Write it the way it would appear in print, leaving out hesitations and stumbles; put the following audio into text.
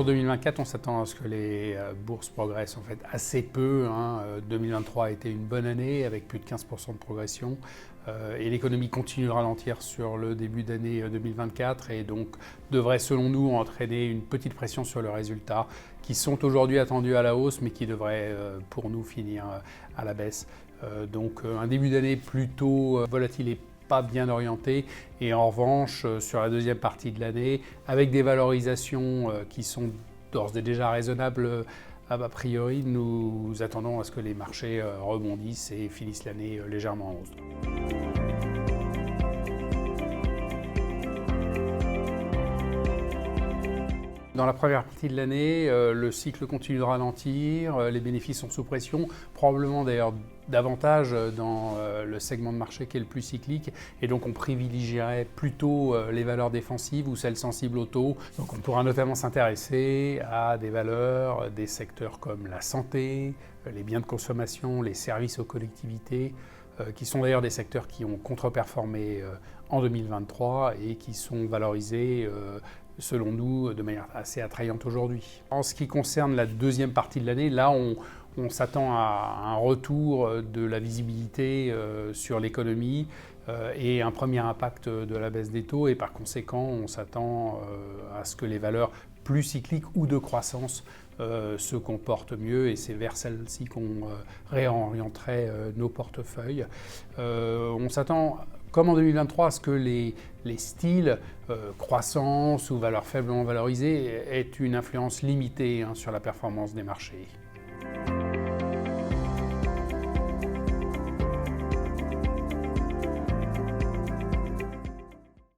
Pour 2024, on s'attend à ce que les bourses progressent en fait assez peu. 2023 a été une bonne année avec plus de 15% de progression et l'économie continue de ralentir sur le début d'année 2024 et donc devrait selon nous entraîner une petite pression sur le résultat qui sont aujourd'hui attendus à la hausse mais qui devraient pour nous finir à la baisse. Donc un début d'année plutôt volatile et pas bien orienté et en revanche sur la deuxième partie de l'année avec des valorisations qui sont d'ores et déjà raisonnables a priori, nous attendons à ce que les marchés rebondissent et finissent l'année légèrement en hausse. Dans la première partie de l'année, le cycle continue de ralentir, les bénéfices sont sous pression, probablement d'ailleurs davantage dans le segment de marché qui est le plus cyclique et donc on privilégierait plutôt les valeurs défensives ou celles sensibles au taux. Donc on pourra notamment s'intéresser à des valeurs, des secteurs comme la santé, les biens de consommation, les services aux collectivités, qui sont d'ailleurs des secteurs qui ont contre-performé en 2023 et qui sont valorisés selon nous, de manière assez attrayante aujourd'hui. En ce qui concerne la deuxième partie de l'année, là, on s'attend à un retour de la visibilité sur l'économie et un premier impact de la baisse des taux. Et par conséquent, on s'attend à ce que les valeurs plus cycliques ou de croissance se comportent mieux et c'est vers celles-ci qu'on réorienterait nos portefeuilles. On s'attend, comme en 2023, à ce que les styles croissance ou valeurs faiblement valorisées aient une influence limitée sur la performance des marchés.